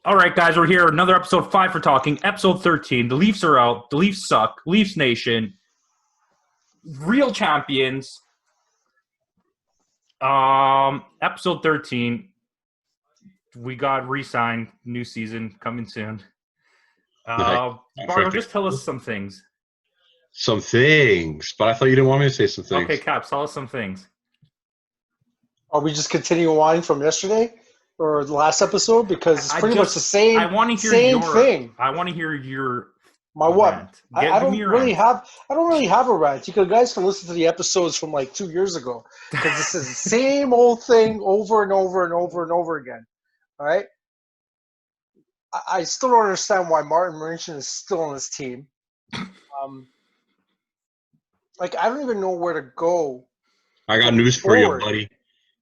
All right, guys, we're here. Another episode 5 for talking. Episode 13. The Leafs are out. The Leafs suck. Leafs Nation. Real champions. Episode 13. We got re-signed. New season coming soon. Bargo, just tell us some things. Some things, but I thought you didn't want me to say some things. Okay, Caps, tell us some things. Are we just continuing on from yesterday or the last episode? Because it's pretty much the same. I want to hear same thing. I want to hear your my what? rant. I don't really have a rant. You guys can listen to the episodes from like 2 years ago because this is the same old thing over and over and over and over again. All right. I still don't understand why Martin Marincin is still on this team. I don't even know where to go. I got news for you, buddy.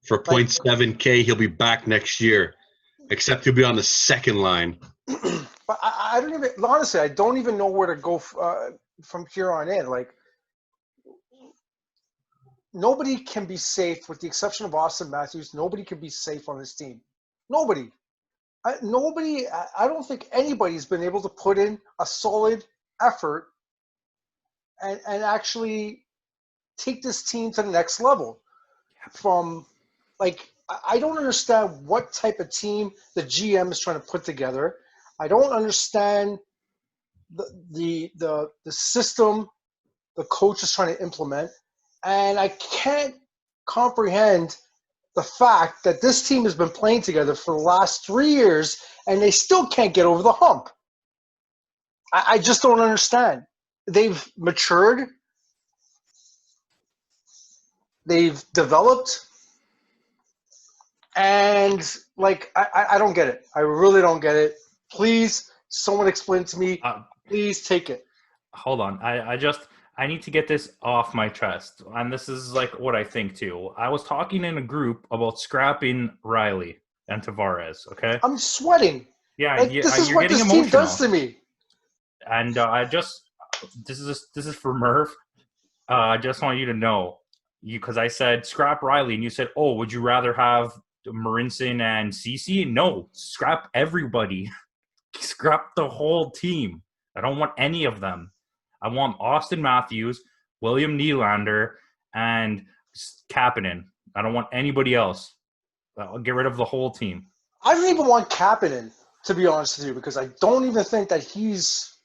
For 0.7K, he'll be back next year, except he'll be on the second line. But I don't even, honestly, I don't even know where to go from here on in. Nobody can be safe, with the exception of Austin Matthews. Nobody can be safe on this team. Nobody. I don't think anybody's been able to put in a solid effort and actually take this team to the next level. I don't understand what type of team the GM is trying to put together. I don't understand the system the coach is trying to implement. And I can't comprehend the fact that this team has been playing together for the last 3 years and they still can't get over the hump. I just don't understand. They've matured. They've developed. And I don't get it. I really don't get it. Please, someone explain to me. Please take it. Hold on. I need to get this off my chest. And this is what I think too. I was talking in a group about scrapping Riley and Tavares, okay? I'm sweating. Yeah, this is what this team does to me. And this is for Merv. I just want you to know, because I said scrap Riley, and you said, "Oh, would you rather have Marincin and Ceci?" No, scrap everybody. Scrap the whole team. I don't want any of them. I want Austin Matthews, William Nylander, and Kapanen. I don't want anybody else. I'll get rid of the whole team. I don't even want Kapanen, to be honest with you, because I don't even think that he's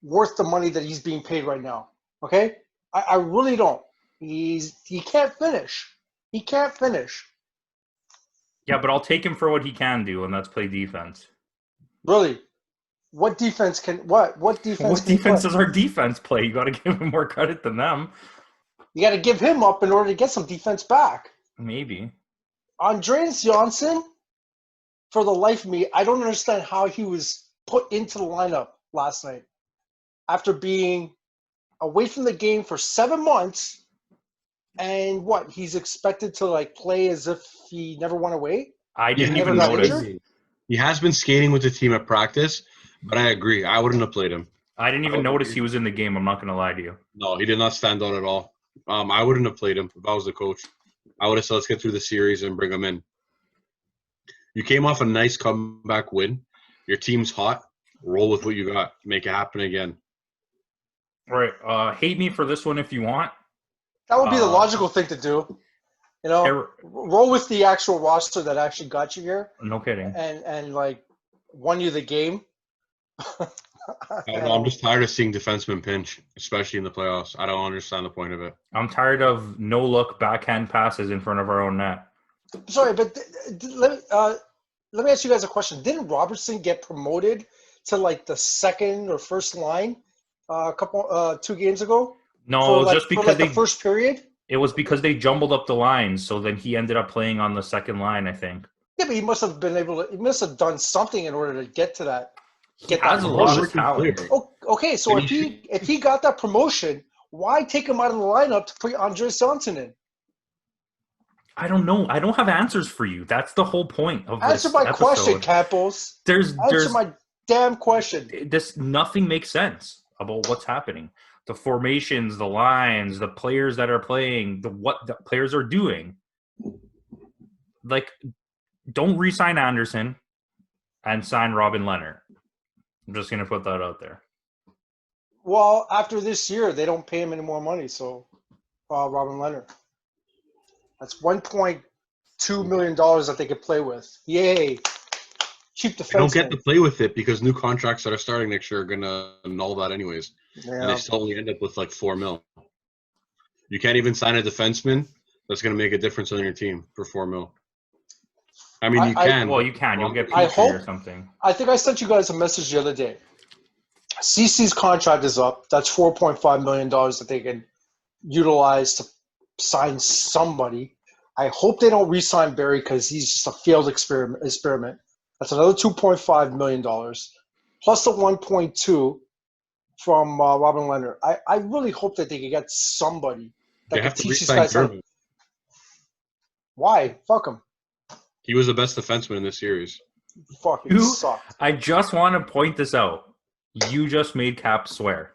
worth the money that he's being paid right now. Okay? I really don't. He can't finish. He can't finish. Yeah, but I'll take him for what he can do, and that's play defense. Really? What defense can what? What defense? What defense does our defense play? You got to give him more credit than them. You got to give him up in order to get some defense back. Maybe. Andreas Johnsson, for the life of me, I don't understand how he was put into the lineup last night after being away from the game for 7 months. And what? He's expected to play as if he never went away? I didn't even notice. He has been skating with the team at practice, but I agree. I wouldn't have played him. I didn't even notice he was in the game. I'm not going to lie to you. No, he did not stand out at all. I wouldn't have played him if I was the coach. I would have said, let's get through the series and bring him in. You came off a nice comeback win. Your team's hot. Roll with what you got. Make it happen again. All right. Hate me for this one if you want. That would be the logical thing to do. Roll with the actual roster that actually got you here. No kidding. And won you the game. I don't know, I'm just tired of seeing defensemen pinch, especially in the playoffs. I don't understand the point of it. I'm tired of no-look backhand passes in front of our own net. Sorry, but let me ask you guys a question. Didn't Robertson get promoted to the second or first line a couple 2 games ago? No, just because the first period. It was because they jumbled up the lines, so then he ended up playing on the second line, I think. Yeah, but he must have been able to. He must have done something in order to get to that. He has a lot of talent. Okay, so if he got that promotion, why take him out of the lineup to put Andreas Johnsson in? I don't know. I don't have answers for you. That's the whole point of this episode. Question, Campos. Answer my damn question. Nothing makes sense about what's happening. The formations, the lines, the players that are playing, what the players are doing. Don't re-sign Anderson. and sign Robin Leonard. I'm just going to put that out there. Well, after this year, they don't pay him any more money. So, Robin Leonard, that's $1.2 million that they could play with. Yay! Cheap defense. They don't get to play with it because new contracts that are starting next year are gonna annul that anyways, and they still only end up with like $4 million. You can't even sign a defenseman that's gonna make a difference on your team for $4 million. I mean, you can. Well, you can. You'll get I Petrie hope, or something. I think I sent you guys a message the other day. CC's contract is up. That's $4.5 million that they can utilize to sign somebody. I hope they don't re-sign Barry because he's just a failed experiment. That's another $2.5 million, plus the 1.2 from Robin Leonard. I really hope that they can get somebody that can teach these guys how. Why? Fuck him. He was the best defenseman in this series. Fucking sucked. I just want to point this out. You just made Cap swear.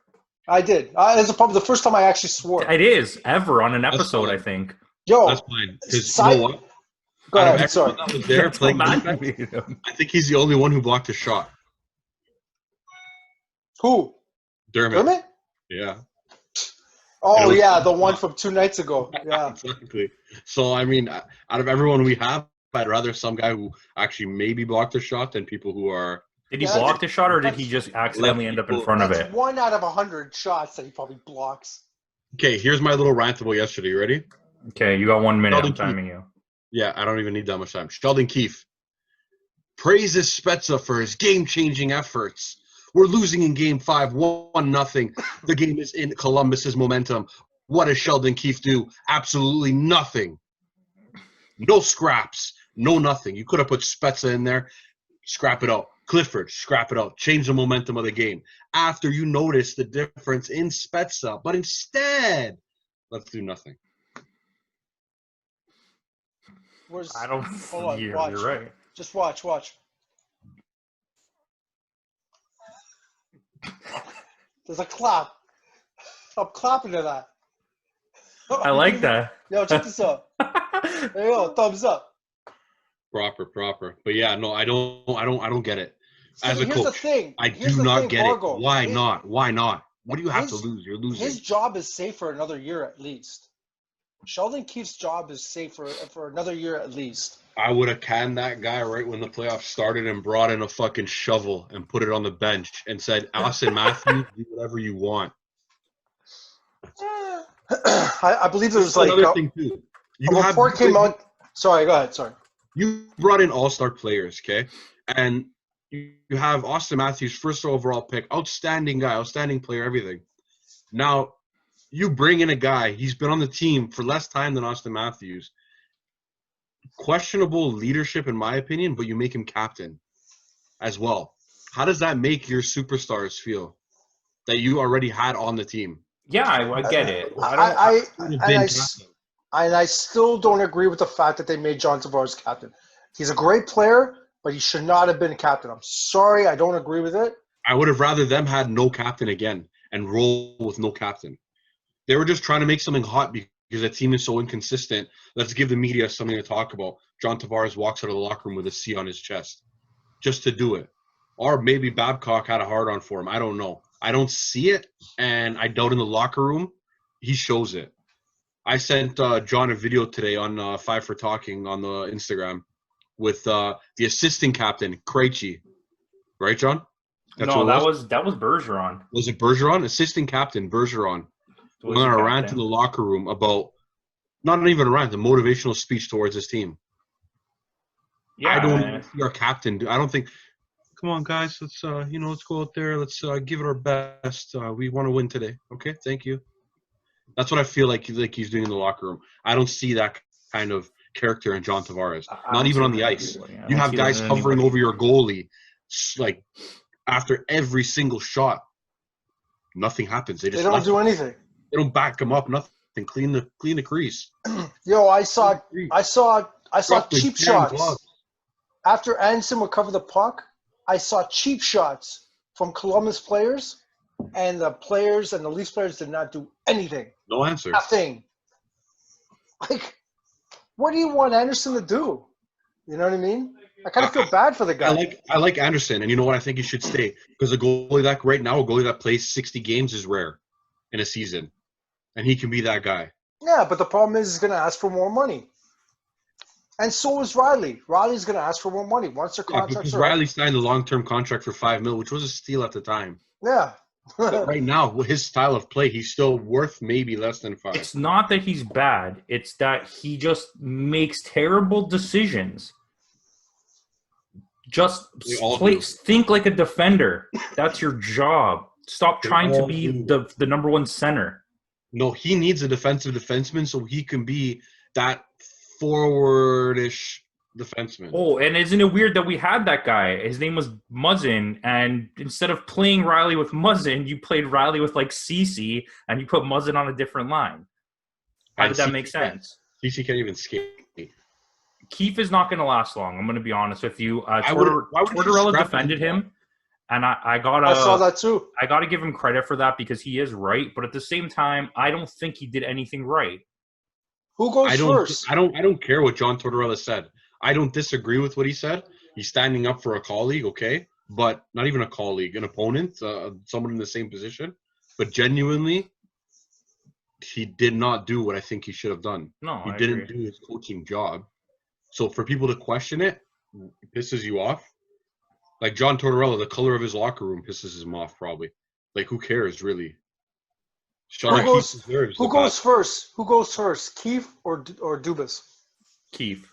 I did. It's probably the first time I actually swore. It is ever on an episode, I think. Yo, that's fine. Because you know what? Go ahead. Sorry. That was there playing defense, I think he's the only one who blocked a shot. Who? Dermott? Yeah. Oh, yeah, the one from 2 nights ago. Yeah. Exactly. So, I mean, out of everyone we have, I'd rather some guy who actually maybe blocked a shot than people who are. Did he block the shot, or did he just accidentally end up in front of it? That's 1 out of 100 shots that he probably blocks. Okay, here's my little rant about yesterday. You ready? Okay, you got 1 minute. I'm timing you. Yeah, I don't even need that much time. Sheldon Keefe praises Spezza for his game-changing efforts. We're losing in Game 5, 1-0. The game is in Columbus's momentum. What does Sheldon Keefe do? Absolutely nothing. No scraps. No nothing. You could have put Spezza in there. Scrap it out. Clifford, scrap it out. Change the momentum of the game. After you notice the difference in Spezza. But instead, let's do nothing. I don't. You're right. Just watch. There's a clap. I'm clapping to that. I like that. Yo, check this out. There you go, thumbs up. Proper. But yeah, no, I don't get it. As a coach, I do not get Bargo. it. Why not? What do you have to lose? You're losing. His job is safe for another year at least. Sheldon Keefe's job is safe for another year at least. I would have canned that guy right when the playoffs started and brought in a fucking shovel and put it on the bench and said, Austin Matthews, do whatever you want. I believe there was like another thing too. A report came out. Sorry, go ahead. Sorry. You brought in all-star players, okay? And you have Austin Matthews, first overall pick, outstanding guy, outstanding player, everything. Now, you bring in a guy, he's been on the team for less time than Austin Matthews. Questionable leadership, in my opinion, but you make him captain as well. How does that make your superstars feel that you already had on the team? Yeah, I get it. I still don't agree with the fact that they made John Tavares captain. He's a great player, but he should not have been captain. I'm sorry, I don't agree with it. I would have rather them had no captain again and roll with no captain. They were just trying to make something hot because the team is so inconsistent. Let's give the media something to talk about. John Tavares walks out of the locker room with a C on his chest just to do it. Or maybe Babcock had a hard-on for him. I don't know. I don't see it, and I doubt in the locker room he shows it. I sent John a video today on 5 for Talking on the Instagram with the assistant captain, Krejci. Right, John? That was Bergeron. Was it Bergeron? Assistant captain, Bergeron. Went on a rant in the locker room about, not even a rant, a motivational speech towards his team. Yeah, I don't even see our captain. I don't think, come on, guys, let's go out there. Let's give it our best. We want to win today. Okay, thank you. That's what I feel like he's doing in the locker room. I don't see that kind of character in John Tavares. Not even on the ice. You have guys hovering over your goalie, like after every single shot. Nothing happens. They don't do anything. They don't back him up. Nothing. Clean the crease. Yo, I saw cheap shots. After Anderson would cover the puck, I saw cheap shots from Columbus players, and the players and the Leafs players did not do anything. No answer. Nothing. Like, what do you want Anderson to do? You know what I mean? I kind of feel bad for the guy. I like Anderson, and you know what? I think he should stay because a goalie that right now, a goalie that plays 60 games is rare in a season, and he can be that guy. Yeah, but the problem is he's going to ask for more money. And so is Riley. Riley's going to ask for more money once their contracts because are Riley up. signed a long-term contract for $5 million, which was a steal at the time. Yeah. But right now, with his style of play, he's still worth maybe less than 5. It's not that he's bad. It's that he just makes terrible decisions. Just They all do. think like a defender. That's your job. Stop They trying to all be do. the number one center. No, he needs a defensive defenseman so he can be that forwardish defenseman. Oh, and isn't it weird that we had that guy? His name was Muzzin, and instead of playing Riley with Muzzin, you played Riley with like Cece, and you put Muzzin on a different line. How did that make sense? CC can't even skate. Keefe is not going to last long. I'm going to be honest with you. Why would you Tortorella scrap defended him? and I saw that too. I gotta give him credit for that because he is right. But at the same time, I don't think he did anything right. Who goes first? I don't care what John Tortorella said. I don't disagree with what he said. He's standing up for a colleague, okay, but not even a colleague, an opponent, someone in the same position. But genuinely, he did not do what I think he should have done. No, he I didn't agree. do his coaching job. So for people to question it pisses you off. Like John Tortorella, the color of his locker room pisses him off probably. Like who cares really? Who goes first? Who goes first? Keefe or Dubas? Keefe.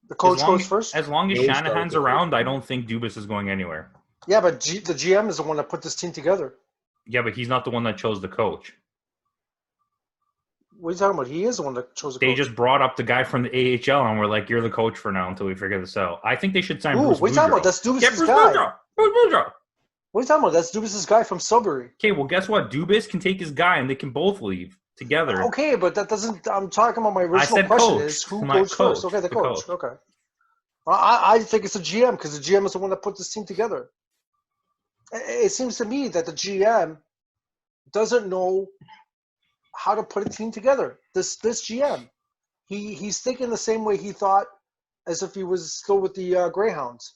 The coach goes first? As long as He always Shanahan's starts with around, I don't think Dubas is going anywhere. Yeah, but the GM is the one that put this team together. Yeah, but he's not the one that chose the coach. What are you talking about? He is the one that chose the coach. They just brought up the guy from the AHL and were like, "You're the coach for now until we figure this out." I think they should sign Bruce what are you talking Boudreaux. about? That's Dubas' Get Bruce guy. Boudreaux. Bruce Boudreaux. What are you talking about? That's Dubas' guy from Sudbury. Okay, well, guess what? Dubas can take his guy and they can both leave together. Okay, but that doesn't. I'm talking about my original said question coach. is who My goes first? coach. Okay, the The coach. coach. Okay. I think it's the GM because the GM is the one that put this team together. It seems to me that the GM doesn't know how to put a team together. This GM, he's thinking the same way he thought as if he was still with the Greyhounds.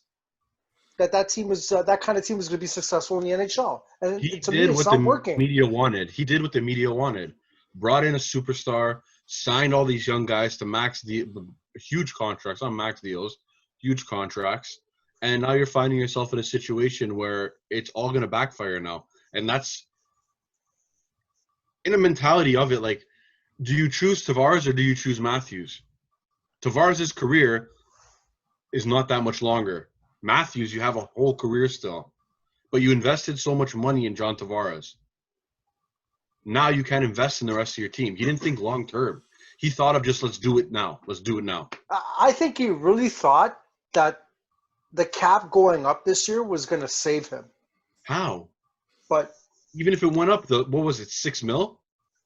That team was that kind of team was going to be successful in the NHL, and He to me, did it's what not the working. media wanted. He did what the media wanted. Brought in a superstar, signed all these young guys to huge contracts, not max deals, huge contracts. And now you're finding yourself in a situation where it's all going to backfire now. And that's in a mentality of it, like, do you choose Tavares or do you choose Matthews? Tavares' career is not that much longer. Matthews, you have a whole career still. But you invested so much money in John Tavares. Now you can't invest in the rest of your team. He didn't think long term. He thought of just let's do it now. Let's do it now. I think he really thought that the cap going up this year was going to save him. How? But even if it went up, what was it, $6 million?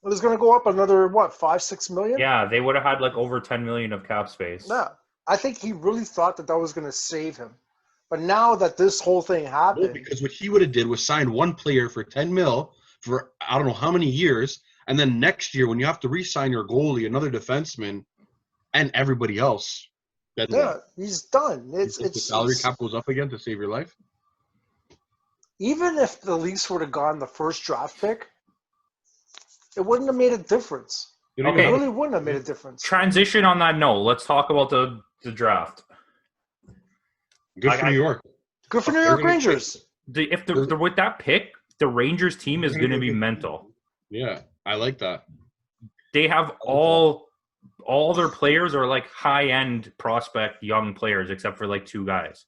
It was going to go up another, what, 5-6 million? Yeah, they would have had like over 10 million of cap space. Yeah. I think he really thought that was going to save him. But now that this whole thing happened. No, because what he would have did was sign one player for 10 mil for I don't know how many years, and then next year when you have to re-sign your goalie, another defenseman, and everybody else. He's done. The salary cap goes up again to save your life. Even if the Leafs would have gone the first draft pick, it wouldn't have made a difference. Okay. It really wouldn't have made a difference. Transition on that note. Let's talk about the draft. Good for New York. Good for New York Rangers. If they're with that pick, the Rangers team is going to be mental. Yeah, I like that. They have all their players are like high-end prospect young players, except for like two guys.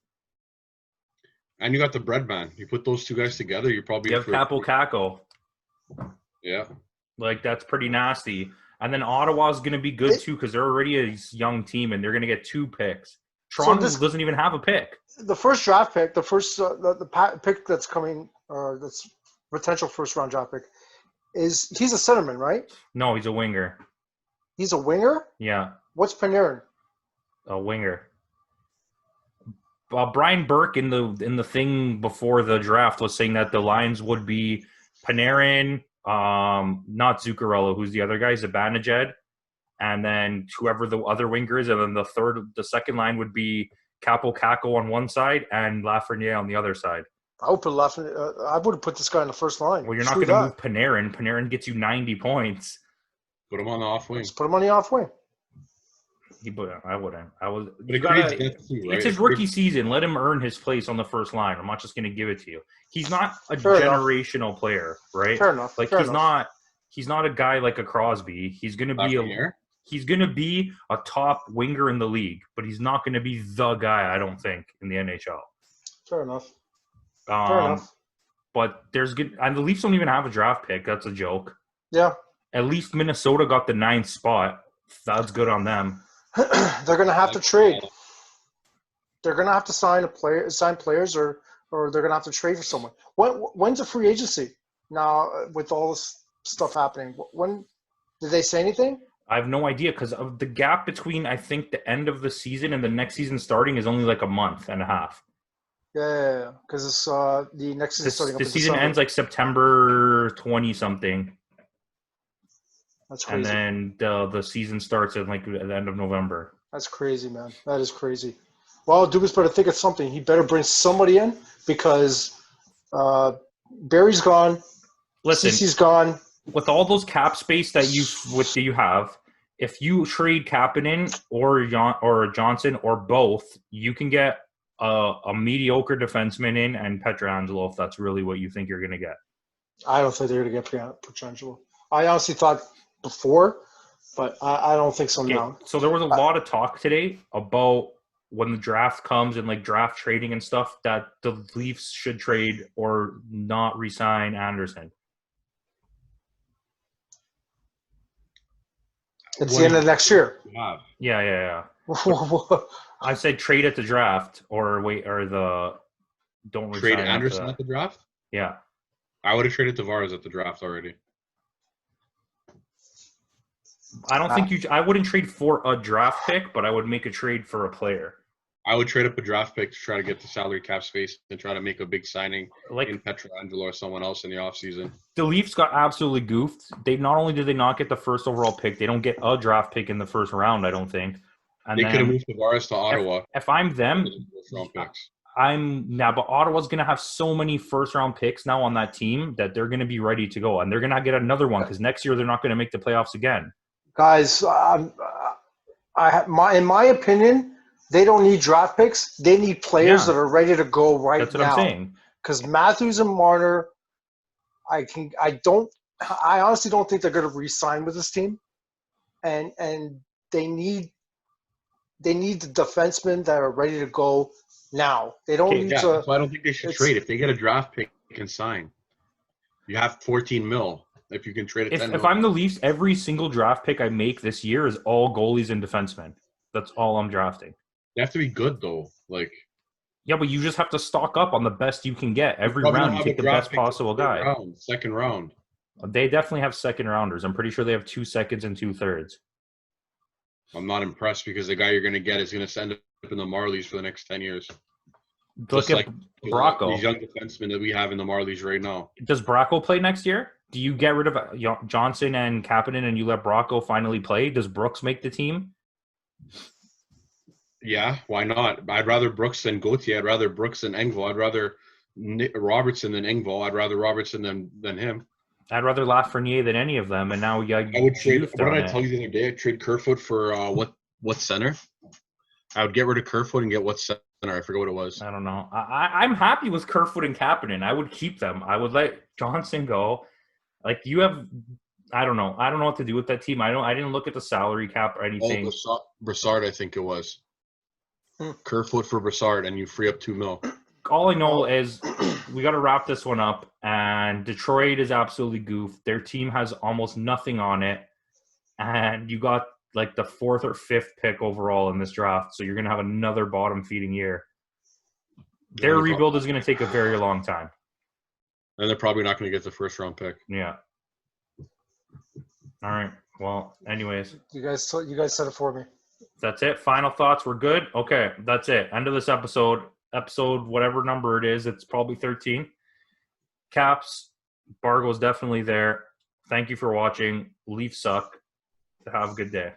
And you got the bread man. You put those two guys together, you're probably... You have Campo Kako. Yeah. Like, that's pretty nasty. And then Ottawa's going to be good, too, because they're already a young team, and they're going to get 2 picks. Toronto doesn't even have a pick. The first draft pick, the first the pick that's coming, that's potential first-round draft pick, he's a centerman, right? No, he's a winger. He's a winger? Yeah. What's Panarin? A winger. Brian Burke in the thing before the draft was saying that the lines would be Panarin, not Zuccarello, who's the other guy, Zibanejad, and then whoever the other winger is, and then the second line would be Campo on one side and Lafreniere on the other side. I would put I would have put this guy in the first line. Well, you're not going to move Panarin. Panarin gets you 90 points. Put him on the off wing. Just put him on the off wing. I wouldn't. Right? It's his rookie season. Let him earn his place on the first line. I'm not just going to give it to you. He's not a generational player, right? Fair enough. Like he's not a guy like a Crosby. He's going to be a top winger in the league, but he's not going to be the guy, I don't think, in the NHL. Fair enough. But and the Leafs don't even have a draft pick. That's a joke. Yeah. At least Minnesota got the 9th spot. That's good on them. They're going to have to trade. They're going to have to sign players, or they're going to have to trade for someone. When's a free agency now with all this stuff happening? When did they say anything? I have no idea because of the gap between, I think, the end of the season and the next season starting is only like a month and a half. Yeah, because it's the next season starting. The season ends like September 20-something. That's crazy. And then the season starts at like the end of November. That's crazy, man. That is crazy. Well, Dubas better think of something. He better bring somebody in because Barry's gone. Listen, Cece's gone. With all those cap space that you have, if you trade Kapanen or Johnson or both, you can get a mediocre defenseman in and Pietrangelo if that's really what you think you're going to get. I don't think they're going to get Pietrangelo. I honestly thought before, but I don't think so now. So there was a lot of talk today about when the draft comes and like draft trading and stuff that the Leafs should trade or not re-sign Anderson. It's the end of next year. Yeah. I said trade at the draft or don't trade re-sign Anderson at the draft. Yeah, I would have traded Tavares at the draft already. I don't think I wouldn't trade for a draft pick, but I would make a trade for a player. I would trade up a draft pick to try to get the salary cap space and try to make a big signing in Pietrangelo or someone else in the offseason. The Leafs got absolutely goofed. Not only did they not get the first overall pick, they don't get a draft pick in the first round, I don't think. And they could have moved Tavares to Ottawa. If I'm them, but Ottawa's going to have so many first-round picks now on that team that they're going to be ready to go. And they're going to get another one because next year they're not going to make the playoffs again. Guys, in my opinion, they don't need draft picks. They need players that are ready to go now. That's what I'm saying. Because Matthews and Marner, I honestly don't think they're going to re-sign with this team, and they need the defensemen that are ready to go now. They don't need to. So I don't think they should trade. If they get a draft pick, they can sign. You have $14 million. If you can trade it, if I'm the Leafs, every single draft pick I make this year is all goalies and defensemen. That's all I'm drafting. They have to be good though. Yeah, but you just have to stock up on the best you can get. Every round, you take the best possible guy. Second round. They definitely have second rounders. I'm pretty sure they have 2 seconds and 2/3. I'm not impressed because the guy you're going to get is going to end up in the Marlies for the next 10 years. Look at Bargo. These young defensemen that we have in the Marlies right now. Does Bargo play next year? Do you get rid of Johnson and Kapanen and you let Bargo finally play? Does Brooks make the team? Yeah, why not? I'd rather Brooks than Gauthier. I'd rather Brooks than Engvall. I'd rather Robertson than Engvall. I'd rather Robertson than him. I'd rather Lafreniere than any of them. And now I would trade. What did I tell you the other day? I'd trade Kerfoot for what center? I would get rid of Kerfoot and get what center? I forget what it was. I don't know. I'm happy with Kerfoot and Kapanen. I would keep them. I would let Johnson go. Like you have, I don't know. I don't know what to do with that team. I didn't look at the salary cap or anything. Brassard, I think it was. Kerfoot for Brassard, and you free up $2 million. All I know is we got to wrap this one up. And Detroit is absolutely goofed. Their team has almost nothing on it, and you got like the 4th or 5th pick overall in this draft. So you're going to have another bottom feeding year. Their rebuild is going to take a very long time. And they're probably not going to get the first round pick. Yeah. All right. Well, anyways. You guys said it for me. That's it. Final thoughts. We're good. Okay. That's it. End of this episode. Episode, whatever number it is. It's probably 13. Caps. Bargo's definitely there. Thank you for watching. Leafs suck. Have a good day.